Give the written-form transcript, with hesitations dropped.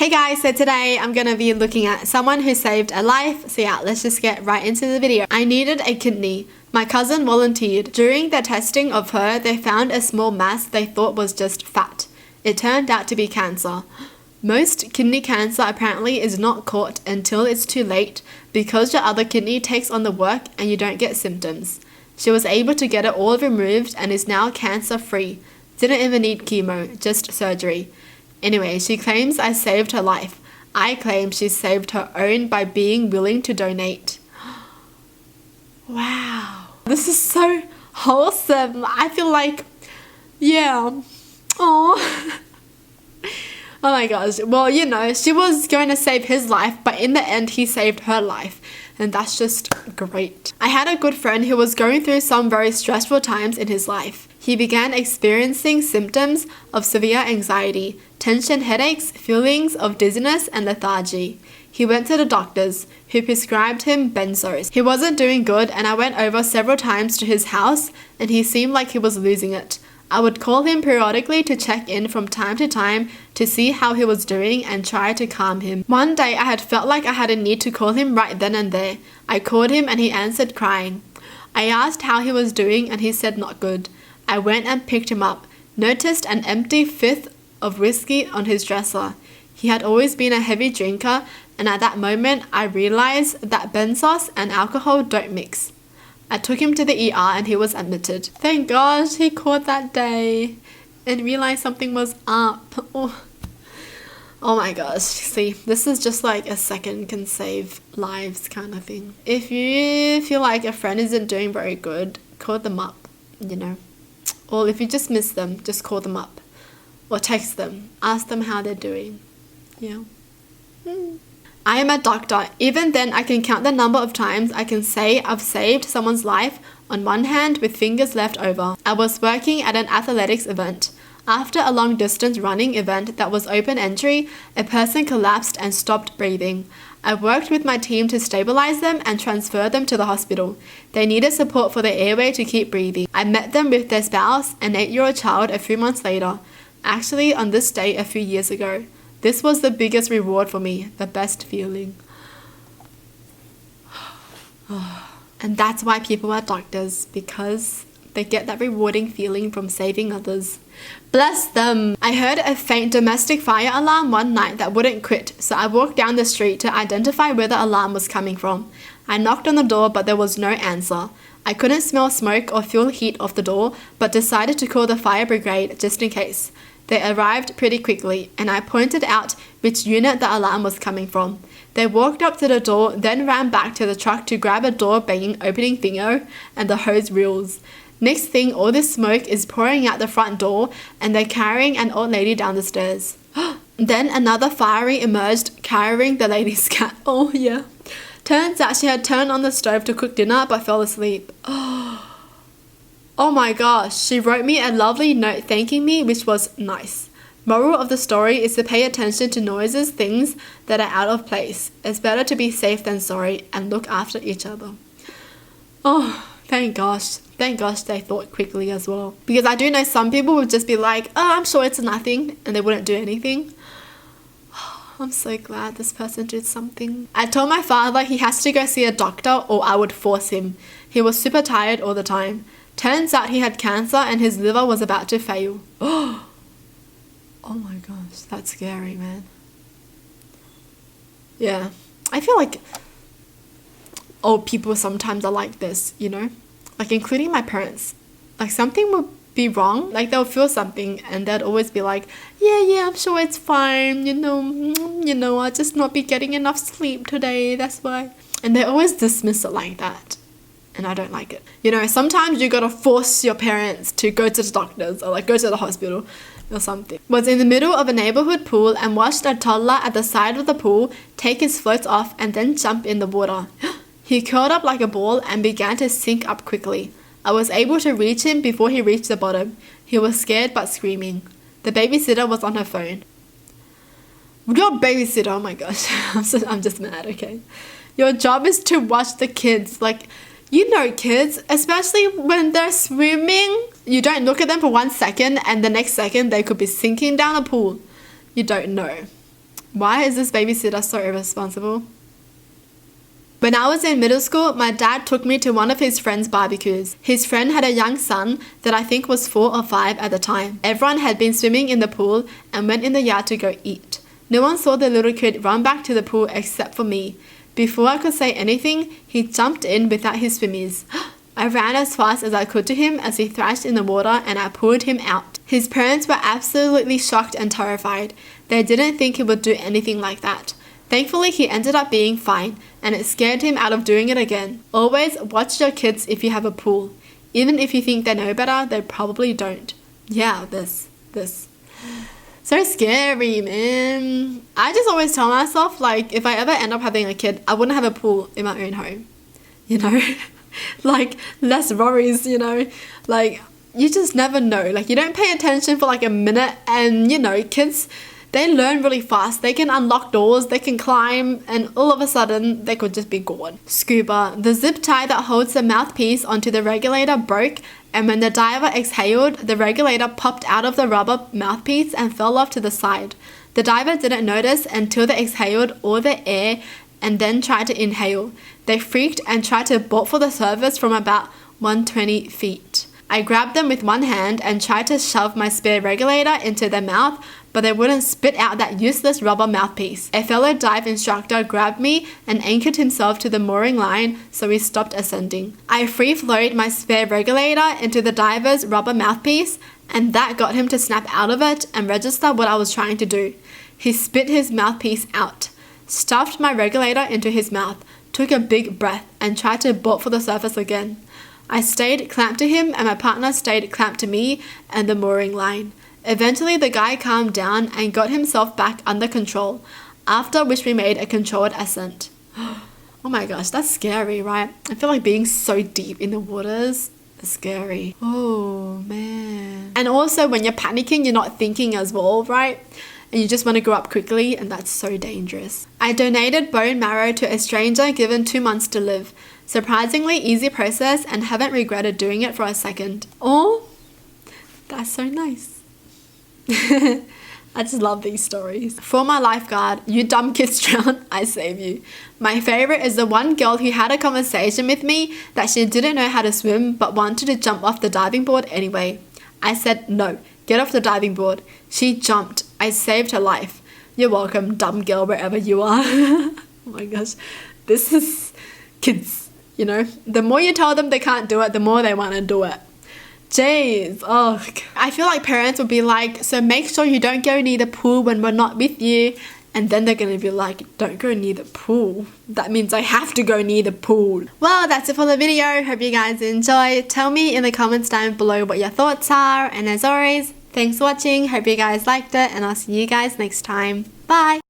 Hey guys, so today I'm gonna be looking at someone who saved a life. So yeah, let's just get right into the video. I needed a kidney. My cousin volunteered. During the testing of her, they found a small mass they thought was just fat. It turned out to be cancer. Most kidney cancer apparently is not caught until it's too late because your other kidney takes on the work and you don't get symptoms. She was able to get it all removed and is now cancer free. Didn't even need chemo, just surgery. Anyway, she claims I saved her life. I claim she saved her own by being willing to donate. Wow. This is so wholesome. I feel like, yeah. Oh. Oh my gosh. Well, you know, she was going to save his life, but in the end, he saved her life. And that's just great. I had a good friend who was going through some very stressful times in his life. He began experiencing symptoms of severe anxiety, tension headaches, feelings of dizziness and lethargy. He went to the doctors, who prescribed him benzos. He wasn't doing good, and I went over several times to his house and he seemed like he was losing it. I would call him periodically to check in from time to time to see how he was doing and try to calm him. One day I had felt like I had a need to call him right then and there. I called him and he answered crying. I asked how he was doing and he said not good. I went and picked him up, noticed an empty fifth of whiskey on his dresser. He had always been a heavy drinker, and at that moment I realized that benzos and alcohol don't mix. I took him to the ER and he was admitted. Thank gosh he called that day and realized something was up. Oh my gosh. See, this is just like a second can save lives kind of thing. If you feel like a friend isn't doing very good, call them up, you know. Or if you just miss them, just call them up. Or text them. Ask them how they're doing. Yeah. I am a doctor. Even then, I can count the number of times I can say I've saved someone's life on one hand with fingers left over. I was working at an athletics event. After a long distance running event that was open entry, a person collapsed and stopped breathing. I worked with my team to stabilize them and transfer them to the hospital. They needed support for their airway to keep breathing. I met them with their spouse, an 8-year-old child, a few months later. Actually, on this day a few years ago. This was the biggest reward for me, the best feeling. And that's why people are doctors, because they get that rewarding feeling from saving others. Bless them! I heard a faint domestic fire alarm one night that wouldn't quit, so I walked down the street to identify where the alarm was coming from. I knocked on the door, but there was no answer. I couldn't smell smoke or feel heat off the door, but decided to call the fire brigade just in case. They arrived pretty quickly, and I pointed out which unit the alarm was coming from. They walked up to the door, then ran back to the truck to grab a door-banging opening thingo and the hose reels. Next thing, all this smoke is pouring out the front door, and they're carrying an old lady down the stairs. Then another fiery emerged, carrying the lady's cat. Oh yeah. Turns out she had turned on the stove to cook dinner but fell asleep. Oh my gosh, she wrote me a lovely note thanking me, which was nice. Moral of the story is to pay attention to noises, things that are out of place. It's better to be safe than sorry, and look after each other. Oh, thank gosh. Thank gosh they thought quickly as well. Because I do know some people would just be like, oh, I'm sure it's nothing, and they wouldn't do anything. I'm so glad this person did something. I told my father he has to go see a doctor or I would force him. He was super tired all the time. Turns out he had cancer and his liver was about to fail. Oh my gosh, that's scary, man. Yeah, I feel like old people sometimes are like this, you know? Like, including my parents. Like, something would be wrong. Like, they'll feel something and they'd always be like, yeah, I'm sure it's fine. You know, I'll just not be getting enough sleep today. That's why. And they always dismiss it like that. And I don't like it. You know, sometimes you gotta force your parents to go to the doctors or like go to the hospital or something. Was in the middle of a neighborhood pool and watched a toddler at the side of the pool take his floats off and then jump in the water. He curled up like a ball and began to sink up quickly. I was able to reach him before he reached the bottom. He was scared but screaming. The babysitter was on her phone. Your babysitter, oh my gosh. I'm just mad, okay? Your job is to watch the kids. Like, you know, kids, especially when they're swimming, you don't look at them for 1 second and the next second they could be sinking down a pool. You don't know. Why is this babysitter so irresponsible? When I was in middle school, my dad took me to one of his friend's barbecues. His friend had a young son that I think was 4 or 5 at the time. Everyone had been swimming in the pool and went in the yard to go eat. No one saw the little kid run back to the pool except for me. Before I could say anything, he jumped in without his swimmies. I ran as fast as I could to him as he thrashed in the water and I pulled him out. His parents were absolutely shocked and terrified. They didn't think he would do anything like that. Thankfully, he ended up being fine, and it scared him out of doing it again. Always watch your kids if you have a pool. Even if you think they know better, they probably don't. Yeah, this. So scary, man. I just always tell myself, like, if I ever end up having a kid, I wouldn't have a pool in my own home. You know? Like, less worries, you know? Like, you just never know. Like, you don't pay attention for like a minute, and, you know, kids, they learn really fast. They can unlock doors, they can climb, and all of a sudden, they could just be gone. Scuba. The zip tie that holds the mouthpiece onto the regulator broke, and when the diver exhaled, the regulator popped out of the rubber mouthpiece and fell off to the side. The diver didn't notice until they exhaled all the air and then tried to inhale. They freaked and tried to bolt for the surface from about 120 feet. I grabbed them with one hand and tried to shove my spare regulator into their mouth, but they wouldn't spit out that useless rubber mouthpiece. A fellow dive instructor grabbed me and anchored himself to the mooring line, so we stopped ascending. I free-flowed my spare regulator into the diver's rubber mouthpiece, and that got him to snap out of it and register what I was trying to do. He spit his mouthpiece out, stuffed my regulator into his mouth, took a big breath, and tried to bolt for the surface again. I stayed clamped to him, and my partner stayed clamped to me and the mooring line. Eventually, the guy calmed down and got himself back under control, after which we made a controlled ascent. Oh my gosh, that's scary, right? I feel like being so deep in the waters is scary. Oh, man. And also, when you're panicking, you're not thinking as well, right? And you just want to grow up quickly, and that's so dangerous. I donated bone marrow to a stranger given 2 months to live. Surprisingly easy process, and haven't regretted doing it for a second. Oh, that's so nice. I just love these stories. For my lifeguard, you dumb kids drown, I save you. My favorite is the one girl who had a conversation with me that she didn't know how to swim but wanted to jump off the diving board anyway. I said, no, get off the diving board. She jumped. I saved her life. You're welcome, dumb girl, wherever you are. Oh my gosh, this is kids, you know. The more you tell them they can't do it, the more they want to do it. Jeez, oh, I feel like parents would be like, so make sure you don't go near the pool when we're not with you. And then they're going to be like, don't go near the pool. That means I have to go near the pool. Well, that's it for the video. Hope you guys enjoy. Tell me in the comments down below what your thoughts are. And as always, thanks for watching. Hope you guys liked it. And I'll see you guys next time. Bye.